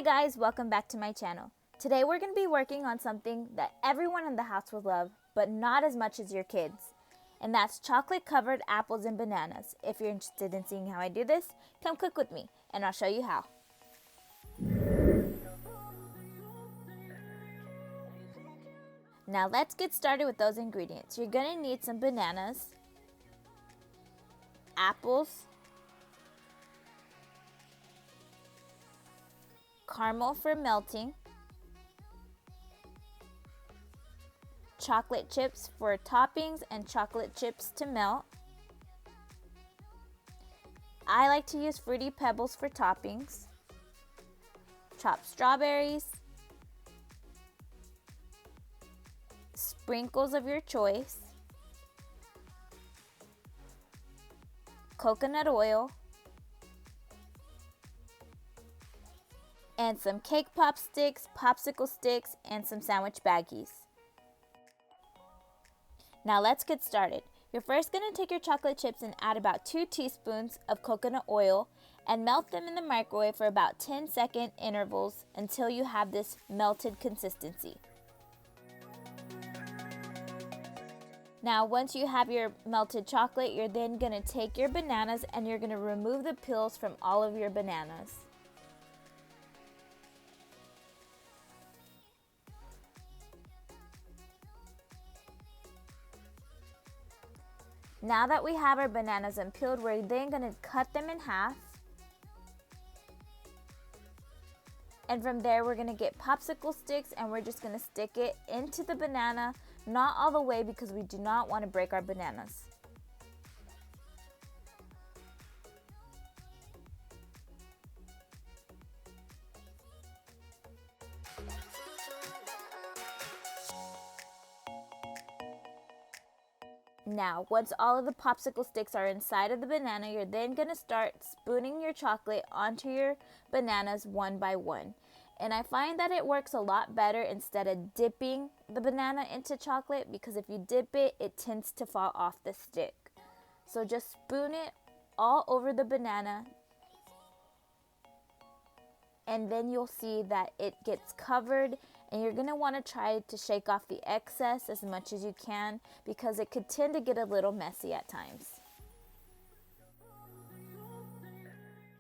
Hi guys, welcome back to my channel. Today we're going to be working on something that everyone in the house will love, but not as much as your kids. And that's chocolate covered apples and bananas. If you're interested in seeing how I do this, come cook with me and I'll show you how. Now let's get started with those ingredients. You're going to need some bananas, apples, caramel for melting, chocolate chips for toppings and chocolate chips to melt. I like to use fruity pebbles for toppings, chopped strawberries, sprinkles of your choice, coconut oil, and some Cakepop Sticks, Popsicle Sticks, and some Sandwich Baggies. Now let's get started. You're first going to take your chocolate chips and add about 2 teaspoons of coconut oil and melt them in the microwave for about 10-second intervals until you have this melted consistency. Now once you have your melted chocolate, you're then going to take your bananas and you're going to remove the peels from all of your bananas. Now that we have our bananas unpeeled, we're then going to cut them in half. And from there, we're going to get popsicle sticks and we're just going to stick it into the banana, not all the way because we do not want to break our bananas. Now, once all of the popsicle sticks are inside of the banana, you're then going to start spooning your chocolate onto your bananas one by one. And I find that it works a lot better instead of dipping the banana into chocolate, because if you dip it, it tends to fall off the stick. So just spoon it all over the banana, and then you'll see that it gets covered, and you're going to want to try to shake off the excess as much as you can because it could tend to get a little messy at times.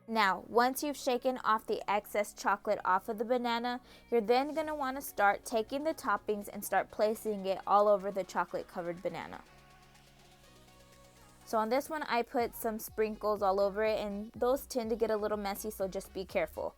Now, once you've shaken off the excess chocolate off of the banana, you're then going to want to start taking the toppings and start placing it all over the chocolate covered banana. So on this one, I put some sprinkles all over it, and those tend to get a little messy, so just be careful.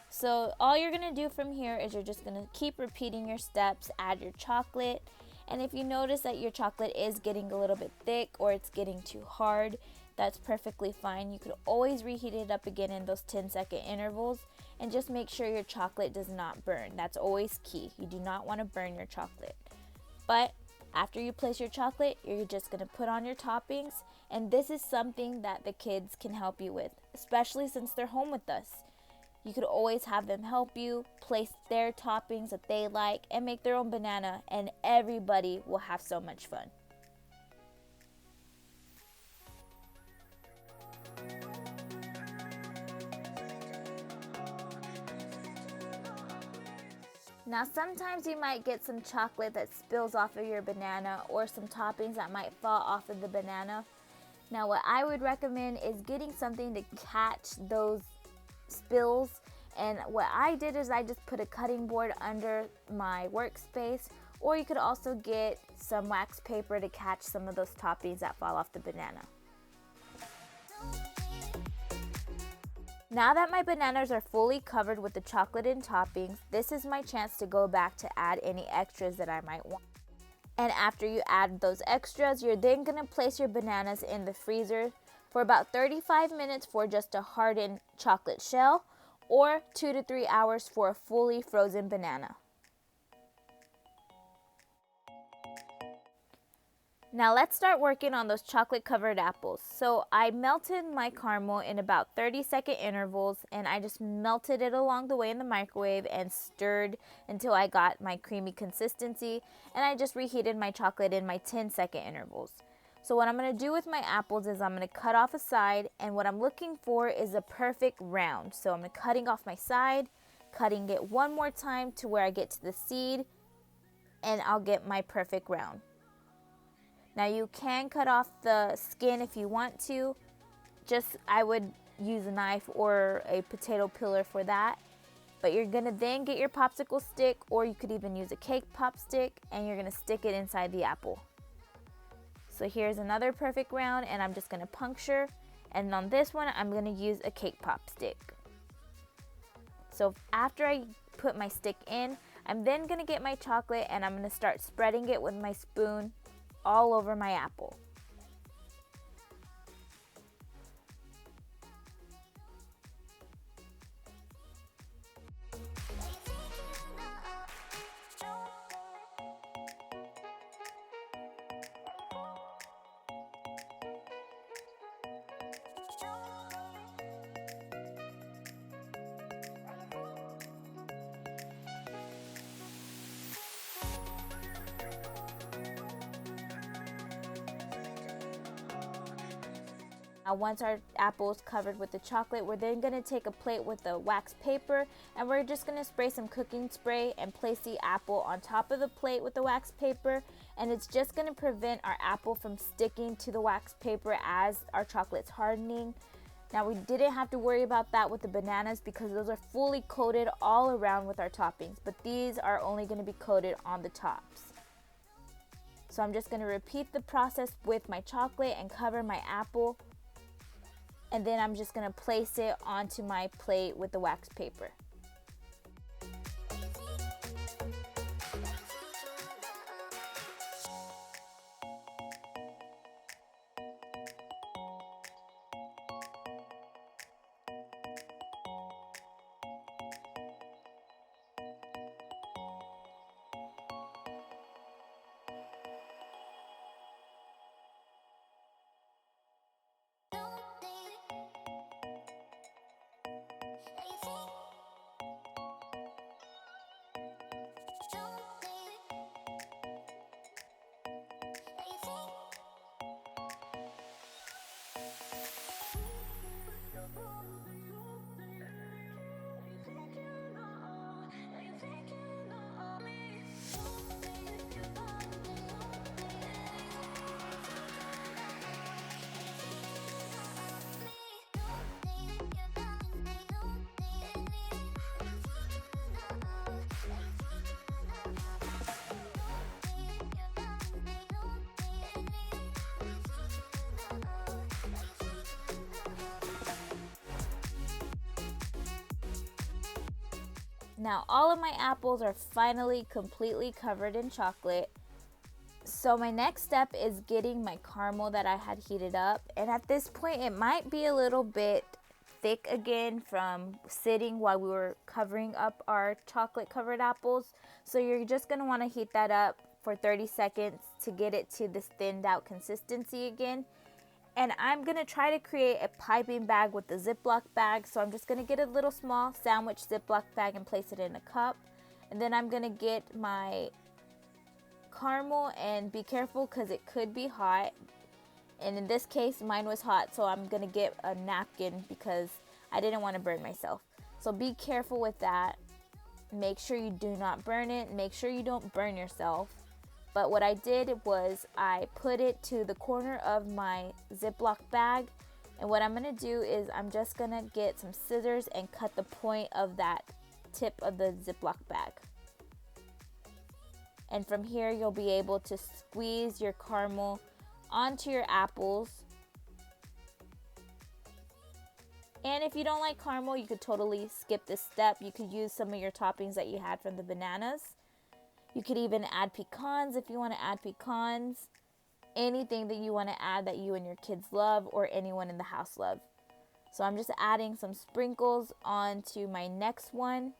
So all you're going to do from here is you're just going to keep repeating your steps, add your chocolate, and if you notice that your chocolate is getting a little bit thick or it's getting too hard, that's perfectly fine. You could always reheat it up again in those 10-second intervals, and just make sure your chocolate does not burn. That's always key. You do not want to burn your chocolate. But after you place your chocolate, you're just going to put on your toppings, and this is something that the kids can help you with, especially since they're home with us. You could always have them help you place their toppings that they like and make their own banana, and everybody will have so much fun. Now sometimes you might get some chocolate that spills off of your banana or some toppings that might fall off of the banana. Now what I would recommend is getting something to catch those spills, and what I did is I just put a cutting board under my workspace, or you could also get some wax paper to catch some of those toppings that fall off the banana. Now that my bananas are fully covered with the chocolate and toppings, this is my chance to go back to add any extras that I might want. And after you add those extras, you're then going to place your bananas in the freezer for about 35 minutes for just a hardened chocolate shell, or 2 to 3 hours for a fully frozen banana. Now let's start working on those chocolate covered apples. So I melted my caramel in about 30-second intervals, and I just melted it along the way in the microwave and stirred until I got my creamy consistency, and I just reheated my chocolate in my 10-second intervals. So what I'm going to do with my apples is I'm going to cut off a side, and what I'm looking for is a perfect round. So I'm cutting off my side, cutting it one more time to where I get to the seed, and I'll get my perfect round. Now you can cut off the skin if you want to. Just I would use a knife or a potato peeler for that. But you're going to then get your popsicle stick, or you could even use a Cakepop stick, and you're going to stick it inside the apple. So here's another perfect round, and I'm just going to puncture, and on this one I'm going to use a Cakepop stick. So after I put my stick in, I'm then going to get my chocolate, and I'm going to start spreading it with my spoon all over my apple. Now once our apple is covered with the chocolate, we're then going to take a plate with the wax paper, and we're just going to spray some cooking spray and place the apple on top of the plate with the wax paper, and it's just going to prevent our apple from sticking to the wax paper as our chocolate's hardening. Now we didn't have to worry about that with the bananas because those are fully coated all around with our toppings, but these are only going to be coated on the tops. So I'm just going to repeat the process with my chocolate and cover my apple. And then I'm just going to place it onto my plate with the wax paper. Now all of my apples are finally completely covered in chocolate. So my next step is getting my caramel that I had heated up, and at this point it might be a little bit thick again from sitting while we were covering up our chocolate covered apples. So you're just going to want to heat that up for 30 seconds to get it to this thinned out consistency again. And I'm going to try to create a piping bag with the Ziploc bag. So I'm just going to get a little small sandwich Ziploc bag and place it in a cup. And then I'm going to get my caramel, and be careful because it could be hot. And in this case, mine was hot, so I'm going to get a napkin because I didn't want to burn myself. So be careful with that. Make sure you do not burn it. Make sure you don't burn yourself. But what I did was I put it to the corner of my Ziploc bag. And what I'm going to do is I'm just going to get some scissors and cut the point of that tip of the Ziploc bag. And from here, you'll be able to squeeze your caramel onto your apples. And if you don't like caramel, you could totally skip this step. You could use some of your toppings that you had from the bananas. You could even add pecans if you want to add pecans. Anything that you want to add that you and your kids love or anyone in the house love. So I'm just adding some sprinkles onto my next one.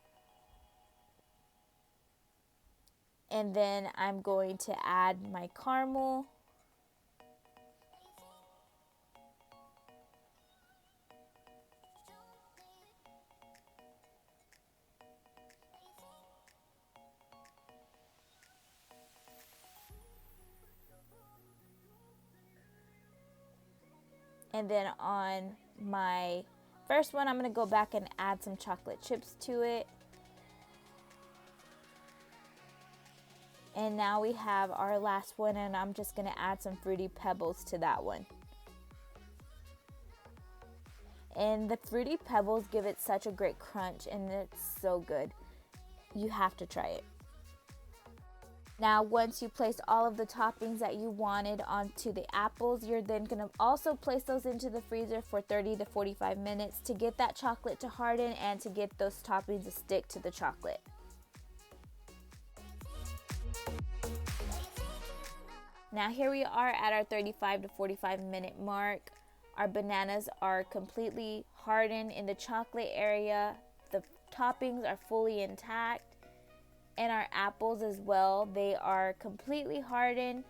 And then I'm going to add my caramel. And then on my first one, I'm going to go back and add some chocolate chips to it. And now we have our last one, and I'm just going to add some Fruity Pebbles to that one. And the Fruity Pebbles give it such a great crunch, and it's so good. You have to try it. Now, once you place all of the toppings that you wanted onto the apples, you're then going to also place those into the freezer for 30 to 45 minutes to get that chocolate to harden and to get those toppings to stick to the chocolate. Now here we are at our 35 to 45 minute mark. Our bananas are completely hardened in the chocolate area. The toppings are fully intact. And our apples as well, they are completely hardened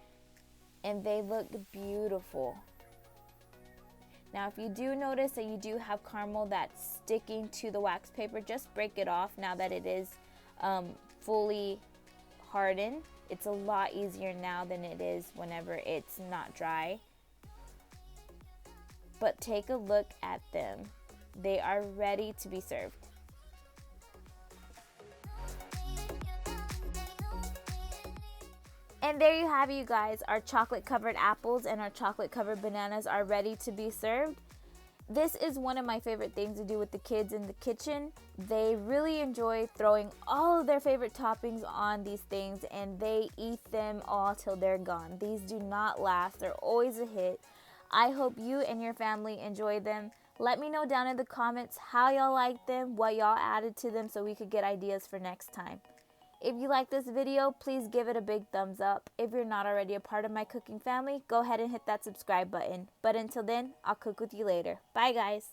and they look beautiful. Now if you do notice that you do have caramel that's sticking to the wax paper, just break it off now that it is fully hardened. It's a lot easier now than it is whenever it's not dry. But take a look at them. They are ready to be served. And there you have it, you guys. Our chocolate covered apples and our chocolate covered bananas are ready to be served. This is one of my favorite things to do with the kids in the kitchen. They really enjoy throwing all of their favorite toppings on these things, and they eat them all till they're gone. These do not last. They're always a hit. I hope you and your family enjoy them. Let me know down in the comments how y'all like them, what y'all added to them so we could get ideas for next time. If you like this video, please give it a big thumbs up. If you're not already a part of my cooking family, go ahead and hit that subscribe button. But until then, I'll cook with you later. Bye guys.